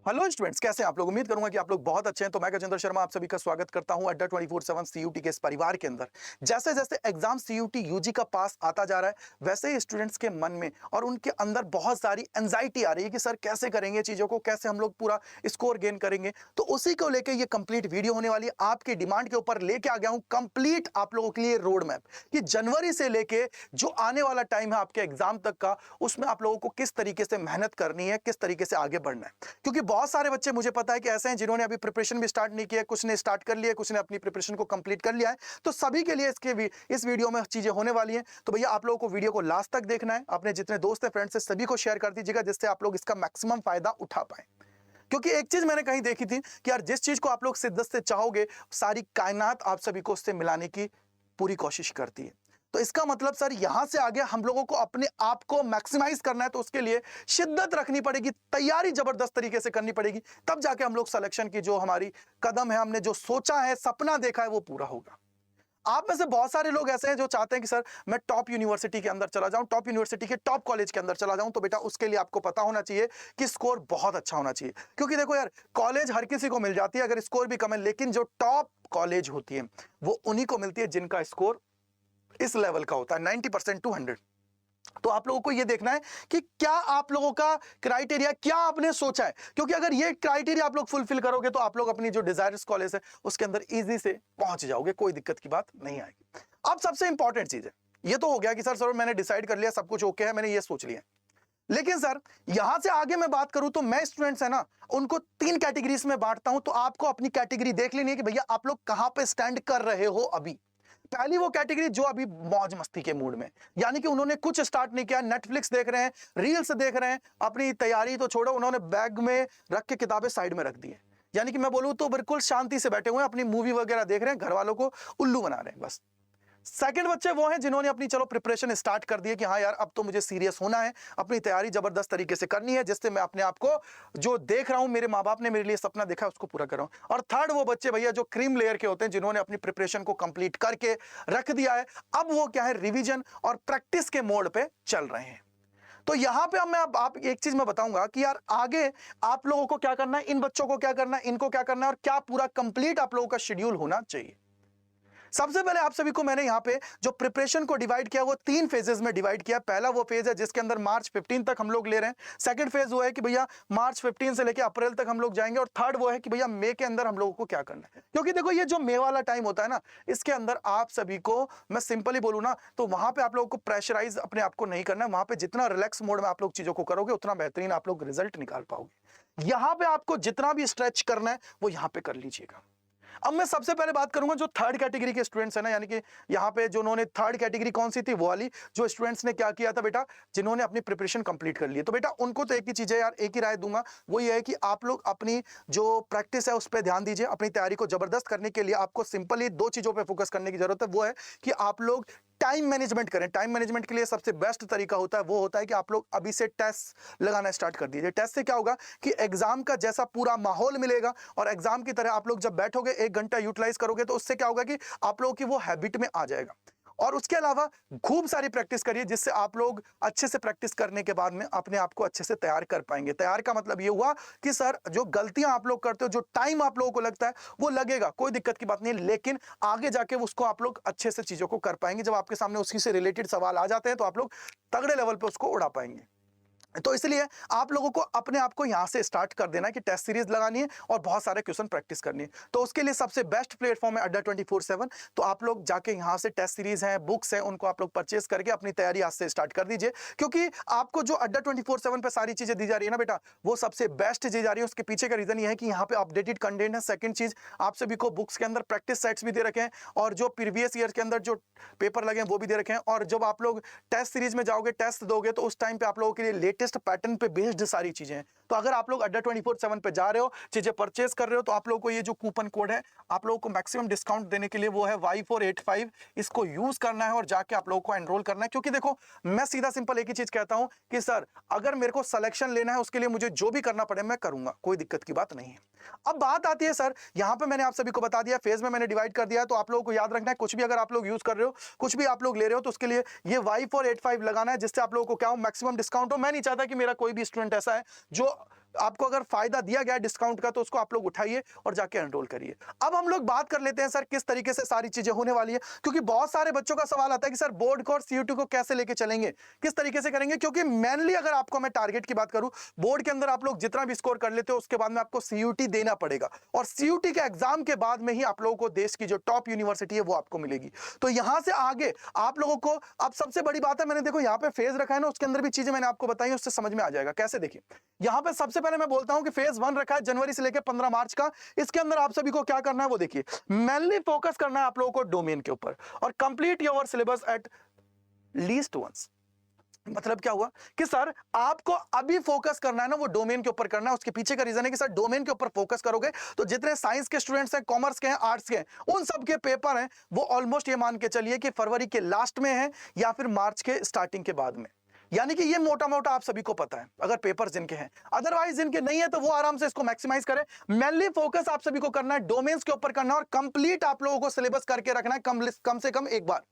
Hello students, कैसे हैं आप लोग। उम्मीद करूंगा कि आप लोग बहुत अच्छे हैं। तो मैं गजेंद्र शर्मा आप सभी का स्वागत करता हूं अड्डा 24/7 सीयूटी के इस परिवार के अंदर। जैसे जैसे एग्जाम सीयूटी यूजी का पास आता जा रहा है, वैसे ही स्टूडेंट्स के मन में और उनके अंदर बहुत सारी एंजाइटी आ रही है कि सर कैसे करेंगे चीजों को, कैसे हम लोग पूरा स्कोर गेन करेंगे। तो उसी को लेकर ये कंप्लीट वीडियो होने वाली है। आपकी डिमांड के ऊपर लेके आ गया हूं कंप्लीट आप लोगों के लिए रोड मैप कि जनवरी से लेके जो आने वाला टाइम है आपके एग्जाम तक का, उसमें आप लोगों को किस तरीके से मेहनत करनी है, किस तरीके से आगे बढ़ना है। क्योंकि बहुत सारे बच्चे मुझे पता है कि ऐसे हैं जिन्होंने अभी प्रिपरेशन भी स्टार्ट नहीं किया, कुछ ने स्टार्ट कर लिया, कुछ ने अपनी प्रिपरेशन को कंप्लीट कर लिया है। तो सभी के लिए इस वीडियो में चीजें होने वाली हैं। तो भैया आप लोगों को वीडियो को लास्ट तक देखना है। अपने जितने दोस्त हैं, फ्रेंड्स हैं, सभी को शेयर कर दीजिएगा जिससे आप लोग इसका मैक्सिमम फायदा उठा पाए। क्योंकि एक चीज मैंने कहीं देखी थी कि यार जिस चीज को आप लोग शिद्दत से चाहोगे, सारी कायनात आप सभी को उससे मिलाने की पूरी कोशिश करती है। तो इसका मतलब सर यहां से आगे हम लोगों को अपने आप को मैक्सिमाइज करना है, तो उसके लिए शिद्दत रखनी पड़ेगी, तैयारी जबरदस्त तरीके से करनी पड़ेगी। तब जाके हम लोग सिलेक्शन की जो हमारी कदम है, हमने जो सोचा है, सपना देखा है, वो पूरा होगा। आप में से बहुत सारे लोग ऐसे हैं जो चाहते हैं कि सर मैं टॉप यूनिवर्सिटी के अंदर चला जाऊं, टॉप यूनिवर्सिटी के टॉप कॉलेज के अंदर चला जाऊं। तो बेटा उसके लिए आपको पता होना चाहिए कि स्कोर बहुत अच्छा होना चाहिए। क्योंकि देखो यार, कॉलेज हर किसी को मिल जाती है अगर स्कोर भी कम है, लेकिन जो टॉप कॉलेज होती है वो उन्हीं को मिलती है जिनका स्कोर इस लेवल का होता है 90% टू 100। तो आप लोगों को यह देखना है कि क्या आप लोगों का क्राइटेरिया, क्या आपने सोचा है। क्योंकि अगर ये क्राइटेरिया आप लोग फुलफिल करोगे तो आप लोग अपनी जो डिजायर्स कॉलेज है उसके अंदर इजी से पहुंच जाओगे, कोई दिक्कत की बात नहीं आएगी। अब सबसे इंपॉर्टेंट चीज है, ये तो हो गया कि सर मैंने डिसाइड कर लिया, सब कुछ ओके है, मैंने ये सोच लिया। लेकिन सर यहां से आगे मैं बात करूं तो मैं स्टूडेंट्स है ना, उनको 3 कैटेगरीज में बांटता हूं। तो आपको अपनी कैटेगरी देख लेनी है कि भैया आप लोग कहां पे स्टैंड कर रहे हो अभी। पहली वो कैटेगरी जो अभी मौज मस्ती के मूड में, यानी कि उन्होंने कुछ स्टार्ट नहीं किया, नेटफ्लिक्स देख रहे हैं, रील्स देख रहे हैं, अपनी तैयारी तो छोड़ो, उन्होंने बैग में रख के किताबें साइड में रख दी है। यानी कि मैं बोलूं तो बिल्कुल शांति से बैठे हुए हैं, अपनी मूवी वगैरह देख रहे हैं, घर वालों को उल्लू बना रहे हैं बस। सेकंड बच्चे वो हैं जिन्होंने अपनी चलो प्रिपरेशन स्टार्ट कर दी है कि हाँ यार अब तो मुझे सीरियस होना है, अपनी तैयारी जबरदस्त तरीके से करनी है, जिससे मैं अपने आप को जो देख रहा हूं, मेरे माँ बाप ने मेरे लिए सपना देखा है, उसको पूरा कर रहा हूं। और थर्ड वो बच्चे भैया जो क्रीम लेयर के होते हैं, जिन्होंने अपनी प्रिपरेशन को कंप्लीट करके रख दिया है, अब वो क्या है, रिविजन और प्रैक्टिस के मोड पे चल रहे हैं। तो यहां पे अब मैं आप एक चीज मैं बताऊंगा कि यार आगे आप लोगों को क्या करना है, इन बच्चों को क्या करना है, इनको क्या करना है, और क्या पूरा कंप्लीट आप लोगों का शेड्यूल होना चाहिए। सबसे पहले आप सभी को मैंने यहां पे जो प्रिपरेशन को डिवाइड किया वो 3 फेजेस में डिवाइड किया। पहला वो फेज है जिसके अंदर मार्च 15 तक हम लोग ले रहे हैं। सेकंड फेज वो है कि भैया मार्च 15 से लेकर अप्रैल तक हम लोग जाएंगे। और थर्ड वो है कि भैया मई के अंदर हम लोगों को क्या करना है। क्योंकि देखो ये जो मई वाला टाइम होता है ना, इसके अंदर आप सभी को मैं सिंपली बोलूं ना, तो वहां पे आप लोगों को प्रेशराइज अपने आप को नहीं करना है। वहां पे जितना रिलैक्स मोड में आप लोग चीजों को करोगे उतना बेहतरीन आप लोग रिजल्ट निकाल पाओगे। यहां पे आपको जितना भी स्ट्रेच करना है वो यहां पे कर लीजिएगा। अब मैं सबसे पहले बात करूंगा जो थर्ड कैटेगरी के स्टूडेंट्स हैं ना, यानी कि यहां पे जो उन्होंने थर्ड कैटेगरी कौन सी थी, वो वाली जो स्टूडेंट्स ने क्या किया था बेटा, जिन्होंने अपनी प्रिपरेशन कंप्लीट कर ली है। तो बेटा उनको तो एक ही चीज है यार, एक ही राय दूंगा, वो ये है कि आप लोग अपनी जो प्रैक्टिस है उस पर ध्यान दीजिए। अपनी तैयारी को जबरदस्त करने के लिए आपको सिंपली 2 चीजों पर फोकस करने की जरूरत है। वो है कि आप लोग टाइम मैनेजमेंट करें। टाइम मैनेजमेंट के लिए सबसे बेस्ट तरीका होता है वो होता है कि आप लोग अभी से टेस्ट लगाना स्टार्ट कर दीजिए। टेस्ट से क्या होगा कि एग्जाम का जैसा पूरा माहौल मिलेगा, और एग्जाम की तरह आप लोग जब बैठोगे 1 घंटा यूटिलाइज करोगे, तो उससे क्या होगा कि आप लोगों की वो हैबिट में आ जाएगा। और उसके अलावा खूब सारी प्रैक्टिस करिए, जिससे आप लोग अच्छे से प्रैक्टिस करने के बाद में अपने आप को अच्छे से तैयार कर पाएंगे। तैयार का मतलब ये हुआ कि सर जो गलतियां आप लोग करते हो, जो टाइम आप लोगों को लगता है वो लगेगा, कोई दिक्कत की बात नहीं है, लेकिन आगे जाके उसको आप लोग अच्छे से चीजों को कर पाएंगे। जब आपके सामने उसी से रिलेटेड सवाल आ जाते हैं तो आप लोग तगड़े लेवल पे उसको उड़ा पाएंगे। तो इसलिए आप लोगों को अपने आप को यहां से स्टार्ट कर देना है कि टेस्ट सीरीज लगानी है और बहुत सारे क्वेश्चन प्रैक्टिस करनी है। तो उसके लिए सबसे बेस्ट प्लेटफॉर्म है अड्डा 24/7। तो आप लोग जाके यहां से टेस्ट सीरीज हैं, बुक्स हैं, उनको आप लोग परचेस करके अपनी तैयारी आज से स्टार्ट कर दीजिए। क्योंकि आपको जो अड्डा 24/7 पे सारी चीजें दी जा रही है ना बेटा, वो सबसे बेस्ट दी जा रही है। उसके पीछे का रीजन ये है कि यहाँ पे अपडेटेड कंटेंट है। सेकंड चीज, आप सभी को बुक्स के अंदर प्रैक्टिस सेट्स भी दे रखे हैं, और जो प्रीवियस ईयर के अंदर जो पेपर लगे हैं वो भी दे रखे हैं। और जब आप लोग टेस्ट सीरीज में जाओगे, टेस्ट दोगे, तो उस टाइम पे आप लोगों के लिए लेटेस्ट पैटर्न पे बेस्ड सारी चीजें हैं। तो अगर आप लोग अड्डा 24/7 पे जा रहे हो, चीजें परचेस कर रहे हो, तो आप लोगों को ये जो कूपन कोड है आप लोगों को मैक्सिमम डिस्काउंट देने के लिए वो है Y485। इसको यूज करना है और जाके आप लोगों को एनरोल करना है। क्योंकि देखो मैं सीधा सिंपल एक ही चीज कहता हूं कि सर अगर मेरे को सिलेक्शन लेना है उसके लिए मुझे जो भी करना पड़े मैं करूंगा, कोई दिक्कत की बात नहीं है। अब बात आती है सर, यहां पे मैंने आप सभी को बता दिया, फेज में मैंने डिवाइड कर दिया। तो आप लोगों को याद रखना है, कुछ भी अगर आप लोग यूज कर रहे हो, कुछ भी आप लोग ले रहे हो, तो उसके लिए ये Y485 लगाना है, जिससे आप लोगों को क्या हो, मैक्सिमम डिस्काउंट हो। मैं नहीं चाहता कि मेरा कोई भी स्टूडेंट ऐसा है जो आपको अगर फायदा दिया गया डिस्काउंट का तो उसको आप लोग उठाइए और जाके एनरोल करिए। अब हम लोग बात कर लेते हैं सर किस तरीके से सारी चीजें होने वाली है, क्योंकि बहुत सारे बच्चों का सवाल आता है कि सर बोर्ड को और सीयूटी को कैसे लेके चलेंगे, किस तरीके से करेंगे। क्योंकि मेनली अगर आपको मैं टारगेट की बात करूं, बोर्ड के अंदर आप लोग जितना भी स्कोर कर लेते हो उसके बाद में आपको सीयूटी देना पड़ेगा, और सीयूटी के एग्जाम के बाद में ही आप लोगों को देश की जो टॉप यूनिवर्सिटी है वो आपको मिलेगी। तो यहां से आगे आप लोगों को, अब सबसे बड़ी बात है, मैंने देखो यहाँ पे फेज रखा है ना, उसके अंदर भी चीजें मैंने आपको बताई, उससे समझ में आ जाएगा कैसे। देखिए यहां पे सबसे पहले मैं बोलता हूं कि फेज 1 रखा है जनवरी से लेकर 15 मार्च का। इसके अंदर आप सभी को क्या करना है वो देखिए, मेनली फोकस करना है आप लोगों को डोमेन के ऊपर, और complete your syllabus at least once. मतलब क्या हुआ कि सर आपको अभी फोकस करना है ना वो डोमेन के ऊपर करना है। उसके पीछे का रीजन है कि सर डोमेन के ऊपर फोकस करोगे तो जितने साइंस के स्टूडेंट्स हैं, कॉमर्स के हैं, आर्ट्स के हैं, उन सब के पेपर हैं वो ऑलमोस्ट ये मान के चलिए कि फरवरी के लास्ट में है या फिर मार्च के स्टार्टिंग के बाद में। यानी कि ये मोटा मोटा आप सभी को पता है अगर पेपर जिनके हैं। अदरवाइज जिनके नहीं है तो वो आराम से इसको मैक्सिमाइज करें। मेनली फोकस आप सभी को करना है डोमेन्स के ऊपर करना है, और कंप्लीट आप लोगों को सिलेबस करके रखना है कम से कम एक बार।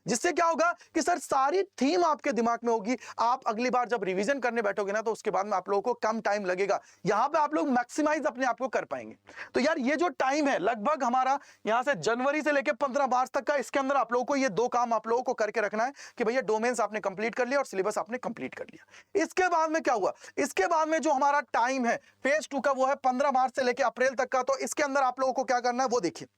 जिससे क्या होगा कि सर सारी थीम आपके दिमाग में होगी। आप अगली बार जब रिवीजन करने बैठोगे ना तो उसके बाद में आप लोगों को कम टाइम लगेगा, यहां पे आप लोग मैक्सिमाइज अपने आप को कर पाएंगे। तो यार ये जो टाइम है लगभग हमारा यहां से जनवरी से लेकर 15 मार्च तक का, इसके अंदर आप लोगों को ये दो काम आप लोगों को करके रखना है कि भैया डोमेन्स आपने कंप्लीट कर लिया और सिलेबस आपने कंप्लीट कर लिया। इसके बाद में क्या हुआ, इसके बाद में जो हमारा टाइम है फेज 2 का वो है 15 मार्च से लेकर अप्रैल तक का। तो इसके अंदर आप लोगों को क्या करना है वो देखिए।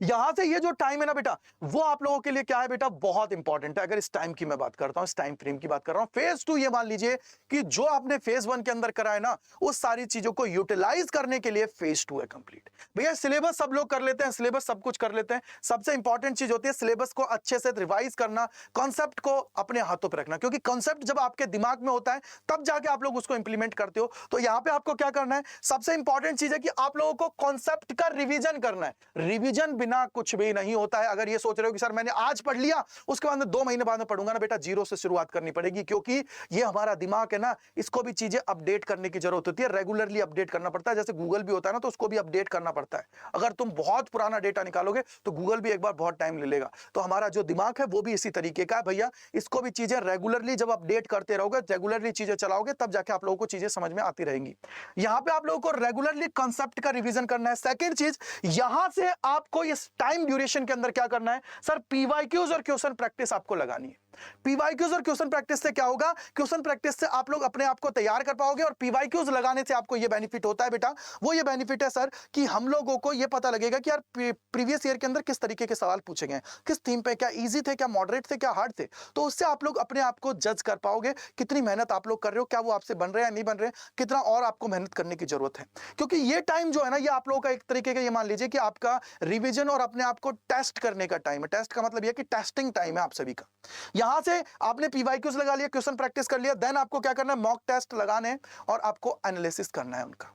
यहां से ये जो टाइम है ना बेटा, वो आप लोगों के लिए क्या है बेटा, बहुत इंपॉर्टेंट है। अगर इस टाइम की मैं बात करता हूं, इस टाइम फ्रेम की बात कर रहा हूं, फेज 2 ये मान लीजिए कि जो आपने फेज 1 के अंदर करा है ना, उस सारी चीजों को यूटिलाइज करने के लिए फेज 2 है कंप्लीट। भैया सिलेबस सब लोग कर लेते हैं, सिलेबस सब कुछ कर लेते हैं, सबसे इंपॉर्टेंट चीज होती है सिलेबस को अच्छे से रिवाइज करना, कॉन्सेप्ट को अपने हाथों पर रखना, क्योंकि कॉन्सेप्ट जब आपके दिमाग में होता है तब जाके आप लोग उसको इंप्लीमेंट करते हो। तो यहां पे आपको क्या करना है, सबसे इंपॉर्टेंट चीज है कि आप लोगों को कॉन्सेप्ट का रिवीजन करना है। रिवीजन बिना कुछ भी नहीं होता है। अगर ये सोच रहे हो कि सर मैंने आज पढ़ लिया उसके बाद में 2 महीने बाद में पढ़ूंगा ना, बेटा जीरो से शुरुआत करनी पड़ेगी, क्योंकि ये हमारा दिमाग है ना, इसको भी चीजें अपडेट करने की जरूरत होती है, रेगुलरली अपडेट करना पड़ता है। जैसे गूगल भी होता है ना, तो उसको भी अपडेट करना पड़ता है। अगर तुम बहुत पुराना डेटा निकालोगे तो गूगल भी एक बार बहुत टाइम ले लेगा। तो हमारा जो दिमाग है वो भी इसी तरीके का है भैया, इसको भी चीजें रेगुलरली जब अपडेट करते रहोगे, रेगुलरली चीजें चलाओगे, तब जाके आप लोगों को चीजें समझ में आती रहेंगी। यहां पे आप लोगों को रेगुलरली कॉन्सेप्ट का रिवीजन करना है। सेकंड चीज, यहां से आपको इस टाइम ड्यूरेशन के अंदर क्या करना है सर, पीवाईक्यूज और क्वेश्चन प्रैक्टिस आपको लगानी है। पीवाईक्यूज और क्वेश्चन प्रैक्टिस से क्या होगा, क्वेश्चन प्रैक्टिस से आप लोग अपने आप को तैयार कर पाओगे, और पीवाईक्यूज लगाने से आपको ये बेनिफिट होता है बेटा, वो ये बेनिफिट है सर कि हम लोगों को ये पता लगेगा कि यार प्रीवियस ईयर के अंदर किस तरीके के सवाल पूछे गए, किस थीम पे, क्या इजी थे, क्या मॉडरेट थे, क्या हार्ड थे। तो उससे आप लोग अपने आप को जज कर पाओगे कितनी मेहनत आप लोग कर रहे हो, क्या वो आपसे बन रहे हैं नहीं बन रहे, कितना और आपको मेहनत करने की जरूरत है। क्योंकि ये टाइम जो है ना, ये आप लोगों का एक तरीके का, ये मान लीजिए कि आपका रिवीजन और अपने आप को टेस्ट करने का टाइम है। टेस्ट का मतलब यह कि टेस्टिंग टाइम है आप सभी का। यहां से आपने पीवाईक्यूज लगा लिया, क्वेश्चन प्रैक्टिस कर लिया, देन आपको क्या करना है, मॉक टेस्ट लगाने और आपको एनालिसिस करना है उनका।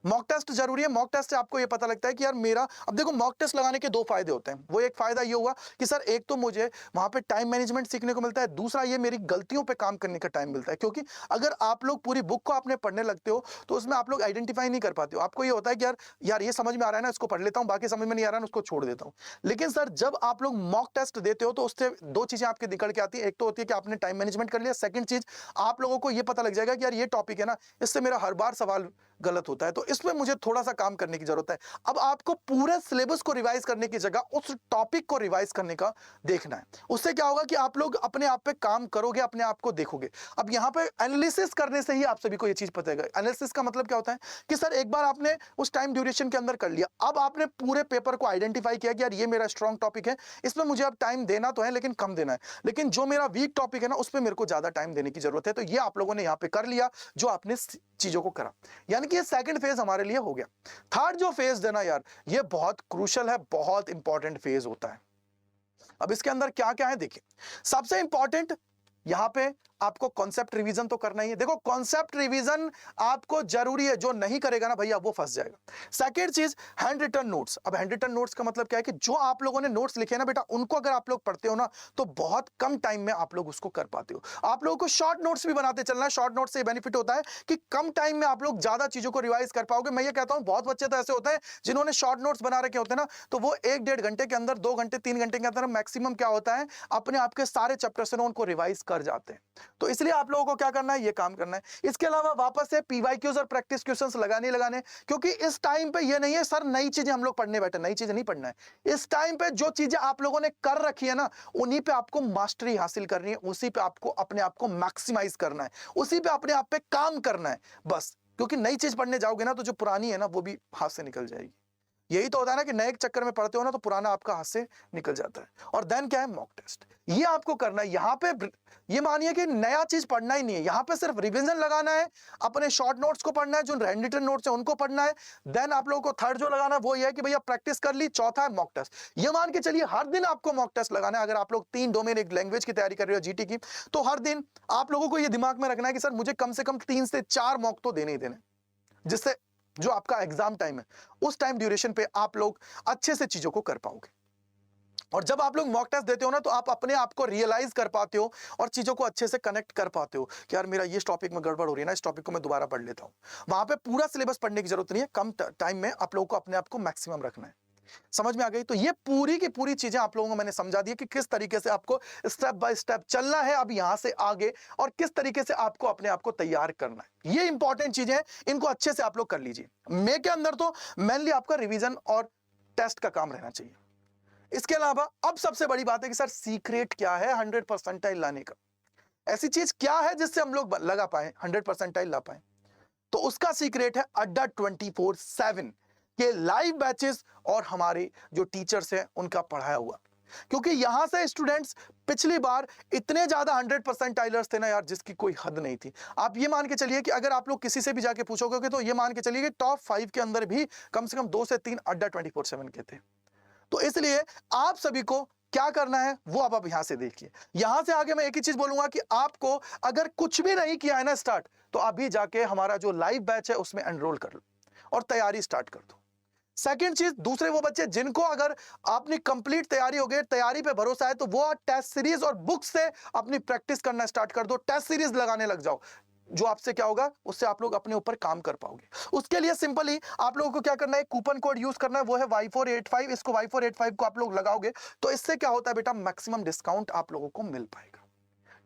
मॉक टेस्ट जरूरी है। मॉक टेस्ट से आपको ये पता लगता है कि यार मेरा, अब देखो मॉक टेस्ट लगाने के 2 फायदे होते हैं। वो एक फायदा ये हुआ कि सर एक तो मुझे वहां पे टाइम मैनेजमेंट सीखने को मिलता है, दूसरा ये मेरी गलतियों पे काम करने का टाइम मिलता है। क्योंकि अगर आप लोग पूरी बुक को आपने पढ़ने लगते हो तो उसमें आप लोग आइडेंटिफाई नहीं कर पाते हो। आपको ये होता है कि यार ये समझ में आ रहा है ना, इसको पढ़ लेता हूँ, बाकी समझ में नहीं आ रहा है उसको छोड़ देता हूँ। लेकिन सर जब आप लोग मॉक टेस्ट देते हो तो उससे 2 चीजें आपके निकल के आती है। एक तो होती है कि आपने टाइम मैनेजमेंट कर लिया, सेकंड चीज आप लोगों को ये पता लग जाएगा कि यार ये टॉपिक है ना, इससे मेरा हर बार सवाल गलत होता है, तो इसमें मुझे थोड़ा सा काम करने की जरूरत है। अब आपको पूरे सिलेबस को रिवाइज करने की जगह उस टॉपिक को रिवाइज करने का देखना है। उससे क्या होगा कि आप लोग अपने आप पे काम करोगे, अपने आप को देखोगे। अब यहां पे एनालिसिस करने से ही आप सभी को ये चीज पता है। एनालिसिस का मतलब क्या होता है कि सर एक बार आपने उस टाइम ड्यूरेशन के अंदर कर लिया, अब आपने पूरे पेपर को आइडेंटिफाई किया कि यार ये मेरा स्ट्रॉन्ग टॉपिक है, इसमें मुझे अब टाइम देना तो है लेकिन कम देना है, लेकिन जो मेरा वीक टॉपिक है ना उस पर मेरे को ज्यादा टाइम देने की जरूरत है। तो ये आप लोगों ने यहां पे कर लिया जो आपने चीजों को करा, यानी कि ये सेकंड फेज हमारे लिए हो गया। थर्ड जो फेज देना यार, ये बहुत क्रूशियल है, बहुत इंपॉर्टेंट फेज होता है। अब इसके अंदर क्या क्या है देखिए। सबसे इंपॉर्टेंट यहां पे आपको कॉन्सेप्ट रिवीजन तो करना ही है। देखो कॉन्सेप्ट रिवीजन आपको जरूरी है, जो नहीं करेगा ना भैया वो फंस जाएगा। सेकंड चीज हैंड रिटन नोट्स। अब हैंड रिटन नोट्स का मतलब क्या है कि जो आप लोगों ने नोट्स लिखे ना बेटा, उनको अगर आप लोग पढ़ते हो ना तो बहुत कम टाइम में आप लोग उसको कर पाते हो। आप लोगों को शॉर्ट नोट्स भी बनाते चलना है। शॉर्ट नोट्स से बेनिफिट होता है कि कम टाइम में आप लोग ज्यादा चीजों को रिवाइज कर पाओगे। मैं ये कहता हूं बहुत बच्चे तो ऐसे होते हैं जिन्होंने शॉर्ट नोट्स बना रखे होते हैं ना, तो वो 1-1.5 घंटे के अंदर, 2 घंटे 3 घंटे के अंदर मैक्सिमम क्या होता है अपने आप के सारे चैप्टर्स उनको रिवाइज कर कर जाते हैं। तो इसलिए आप लोगों को क्या करना है, ये काम करना है। इसके अलावा वापस से पीवाईक्यूज और प्रैक्टिस क्वेश्चंस लगाने, क्योंकि इस टाइम पे ये नहीं है सर नई चीजें हम लोग पढ़ने बैठे, नई चीजें नहीं पढ़ना है। इस टाइम पे जो चीजें आप लोगों ने कर रखी है ना, उन्हीं पे आपको मास्टरी हासिल करनी है, उसी पे आपको अपने आप को मैक्सिमाइज करना है, उसी पे अपने आप पे काम करना है बस। क्योंकि नई चीज पढ़ने जाओगे ना तो जो पुरानी है ना वो भी हाथ से निकल जाएगी। यही तो होता है ना कि नए चक्कर में पढ़ते हो ना तो पुराना आपका हाथ से निकल जाता है। और देन क्या है, मॉक टेस्ट, ये आपको करना है। यहाँ पे ये मानिए कि नया चीज पढ़ना ही नहीं है, यहाँ पे सिर्फ रिवीजन लगाना है, अपने शॉर्ट नोट्स को पढ़ना है, जो हैंड रिटन नोट्स है उनको पढ़ना है। देन आप लोगों को थर्ड जो लगाना है वो ये है कि भैया प्रैक्टिस कर ली। चौथा है मॉक टेस्ट। ये मान के चलिए हर दिन आपको मॉक टेस्ट लगाना है। अगर आप लोग 3 डोमेन, एक लैंग्वेज की तैयारी कर रहे हो जीटी की, तो हर दिन आप लोगों को ये दिमाग में रखना है कि सर मुझे कम से कम 3 से 4 मॉक तो देने ही देने, जिससे जो आपका एग्जाम टाइम है उस टाइम ड्यूरेशन पे आप लोग अच्छे से चीजों को कर पाओगे। और जब आप लोग मॉक टेस्ट देते हो ना तो आप अपने आप को रियलाइज कर पाते हो और चीजों को अच्छे से कनेक्ट कर पाते हो कि यार मेरा ये टॉपिक में गड़बड़ हो रही है ना, इस टॉपिक को मैं दोबारा पढ़ लेता हूं। वहां पे पूरा सिलेबस पढ़ने की जरूरत नहीं है, कम टाइम में आप लोगों को अपने आप को मैक्सिमम रखना है। समझ में आ गई? तो ये पूरी की पूरी चीजें आप लोगों को मैंने समझा दी कि किस तरीके से आपको स्टेप बाय स्टेप चलना है अब यहां से आगे, और किस तरीके से आपको अपने आप को तैयार करना है। ये इंपॉर्टेंट चीजें हैं, इनको अच्छे से आप लोग कर लीजिए। मे के अंदर तो मेनली आपका रिवीजन और टेस्ट का काम रहना चाहिए। इसके अलावा अब सबसे बड़ी बात है कि सर सीक्रेट क्या है 100 परसेंटाइल लाने का? ऐसी चीज क्या है जिससे हम लोग लगा पाए 100 परसेंटाइल ला पाए? तो उसका सीक्रेट है अड्डा 24/7 के लाइव बैचेस और हमारे जो टीचर्स हैं उनका पढ़ाया हुआ। क्योंकि यहां से स्टूडेंट्स पिछली बार इतने ज्यादा 100 परसेंटाइलर्स थे ना यार, जिसकी कोई हद नहीं थी। आप ये मान के चलिए कि अगर आप लोग किसी से भी जाके पूछोगे तो ये मान के चलिए कि टॉप 5 के अंदर भी कम से कम 2 से 3 अड्डा 24/7 के थे। तो इसलिए आप सभी को क्या करना है वो अब यहां से देखिए। यहां से आगे मैं एक ही चीज बोलूंगा कि आपको अगर कुछ भी नहीं किया है ना स्टार्ट, तो अभी जाके हमारा जो लाइव बैच है उसमें एनरोल कर लो और तैयारी स्टार्ट कर दो। सेकंड चीज, दूसरे वो बच्चे जिनको अगर अपनी कंप्लीट तैयारी हो गई, तैयारी पे भरोसा है, तो वो टेस्ट सीरीज और बुक से अपनी प्रैक्टिस करना स्टार्ट कर दो। टेस्ट सीरीज लगाने लग जाओ, जो आपसे क्या होगा, उससे आप लोग अपने ऊपर काम कर पाओगे। उसके लिए सिंपली आप लोगों को क्या करना है, कूपन कोड यूज करना है, वो है Y485। इसको Y485 को आप लोग लगाओगे तो इससे क्या होता है बेटा, मैक्सिमम डिस्काउंट आप लोगों को मिल पाएगा।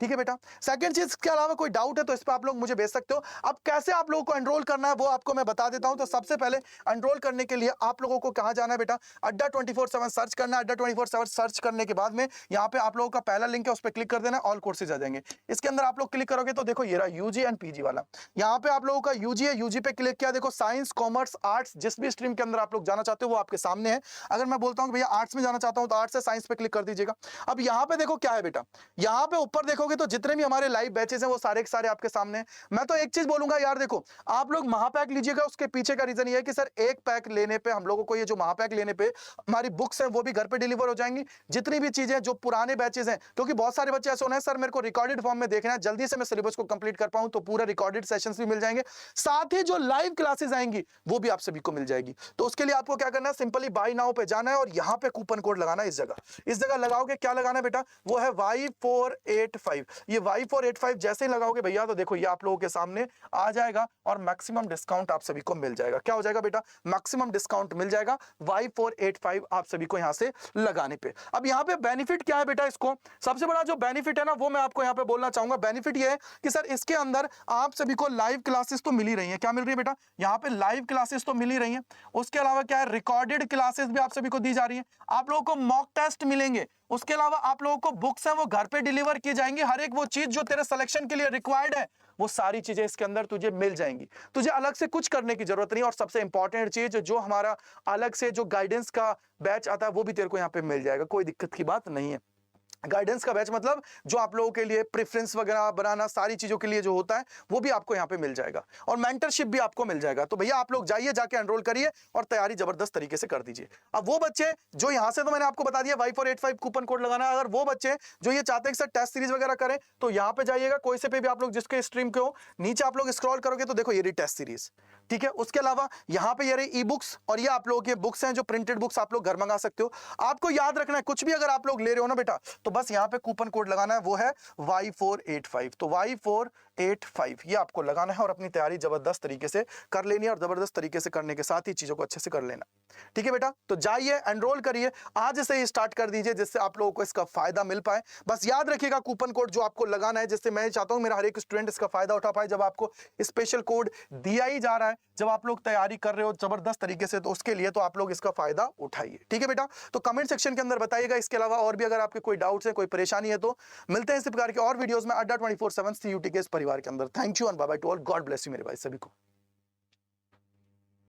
ठीक है बेटा। सेकंड चीज के अलावा कोई डाउट है तो इस पर आप लोग मुझे भेज सकते हो। अब कैसे आप लोगों को एनरोल करना है वो आपको मैं बता देता हूं। तो सबसे पहले एनरोल करने के लिए आप लोगों को कहां जाना है बेटा, अड्डा 24/7 सर्च करना है। अड्डा 24/7 सर्च करने के बाद में यहाँ पे आप लोगों का पहला लिंक है, उस पर क्लिक कर देना, ऑल कोर्सेज आ जाएंगे। इसके अंदर आप लोग क्लिक करोगे तो देखो ये रहा यूजी एंड पीजी वाला। यहाँ पे आप लोगों का यूजी है, यूजी पे क्लिक किया, देखो साइंस, कॉमर्स, आर्ट्स, जिस भी स्ट्रीम के अंदर आप लोग जाना चाहते हो वो आपके सामने है। अगर मैं बोलता हूँ भैया आर्ट्स में जाना चाहता हूँ तो आर्ट्स से साइंस पे क्लिक कर दीजिएगा। अब यहाँ पे देखो क्या है बेटा, यहाँ पे ऊपर देखोगे तो जितने भी हमारे लाइव बैचेस हैं वो सारे के सारे आपके सामने हैं। मैं तो एक चीज बोलूंगा यार, देखो आप लोग महापैक लीजिएगा, उसके पीछे का रीजन ये है कि सर एक पैक लेने पे हम लोगों को, ये जो महापैक लेने पे हमारी बुक्स हैं वो भी घर पे डिलीवर हो जाएंगी। जितनी भी चीजें जो पुराने बैचेस हैं, क्योंकि बहुत सारे बच्चे ऐसे होने हैं सर मेरे को रिकॉर्डेड फॉर्म में देखना है, जल्दी से मैं सिलेबस को कंप्लीट कर पाऊं, तो पूरा रिकॉर्डेड सेशंस भी मिल जाएंगे, साथ ही जो लाइव क्लासेस आएंगी वो भी आप सभी को मिल जाएगी। तो उसके लिए आपको क्या करना है, सिंपली बाय नाउ पे जाना है और यहाँ पे कूपन कोड लगाना है। इस जगह लगाओगे, क्या लगाना है बेटा, वो है Y485। ये Y485 जैसे ही लगाओगे भैया तो देखो ये आप लोगों के सामने आ जाएगा और मैक्सिमम डिस्काउंट आप सभी को मिल जाएगा। क्या हो जाएगा बेटा, मैक्सिमम डिस्काउंट मिल जाएगा Y485 आप सभी को यहां से लगाने पे। अब यहां पे बेनिफिट क्या है बेटा, इसको सबसे बड़ा जो बेनिफिट है ना वो मैं आपको यहां पे बोलना चाहूंगा। बेनिफिट ये है कि सर इसके अंदर आप सभी को लाइव क्लासेस तो मिल ही रही है। क्या मिल रही है बेटा, यहां पे लाइव क्लासेस तो मिल ही रही है। उसके अलावा क्या है, रिकॉर्डेड क्लासेस भी आप सभी को दी जा रही है। आप लोगों को मॉक टेस्ट मिलेंगे। उसके अलावा आप लोगों को बुक्स हैं वो घर पे डिलीवर की जाएंगी। हर एक वो चीज जो तेरे सिलेक्शन के लिए रिक्वायर्ड है वो सारी चीजें इसके अंदर तुझे मिल जाएंगी। तुझे अलग से कुछ करने की जरूरत नहीं। और सबसे इंपॉर्टेंट चीज, जो हमारा अलग से जो गाइडेंस का बैच आता है वो भी तेरे को यहाँ पे मिल जाएगा, कोई दिक्कत की बात नहीं है। गाइडेंस का बैच मतलब जो आप लोगों के लिए प्रेफरेंस वगैरह बनाना, सारी चीजों के लिए जो होता है वो भी आपको यहाँ पे मिल जाएगा और मेंटरशिप भी आपको मिल जाएगा। तो भैया आप लोग जाइए, जाके एनरोल करिए और तैयारी जबरदस्त तरीके से कर दीजिए। अब वो बच्चे जो यहाँ से, तो मैंने आपको बता दिया Y485 कूपन कोड लगाना है। अगर वो बच्चे जो ये चाहते हैं कि सर टेस्ट सीरीज वगैरह करें तो यहाँ पे जाइएगा, कोई से पे भी आप लोग जिसके स्ट्रीम के हो, नीचे आप लोग स्क्रॉल करोगे तो देखो ये रही टेस्ट सीरीज। ठीक है। उसके अलावा यहाँ पे ये रही ई बुक्स और ये आप लोगों के बुक्स हैं जो प्रिंटेड बुक्स आप लोग घर मंगा सकते हो। आपको याद रखना है कुछ भी अगर आप लोग ले रहे हो ना बेटा, तो बस यहाँ पे कूपन कोड लगाना है, वो है Y485। तो 85 ये आपको लगाना है और अपनी तैयारी जबरदस्त तरीके से कर लेनी है और जबरदस्त तरीके से करने के साथ ही चीजों को अच्छे से कर लेना। ठीक है बेटा, तो जाइए एनरोल करिए, आज से ही स्टार्ट कर दीजिए जिससे आप लोगों को इसका फायदा मिल पाए। बस याद रखिएगा कूपन कोड जो आपको लगाना है, जिससे मैं चाहता हूं मेरा हर एक स्टूडेंट इसका फायदा उठा पाए। जब आपको स्पेशल कोड दिया ही जा रहा है, जब आप लोग तैयारी कर रहे हो जबरदस्त तरीके से, तो उसके लिए तो आप लोग इसका फायदा उठाइए। ठीक है बेटा, तो कमेंट सेक्शन के अंदर बताइएगा। इसके अलावा और भी अगर आपके कोई डाउट्स है, कोई परेशानी है, तो मिलते हैं इस प्रकार के और वीडियोस में अड्डा 24/7 CUT के इस परिवार के अंदर। Thank you and bye bye to all, God bless you मेरे भाई सभी को।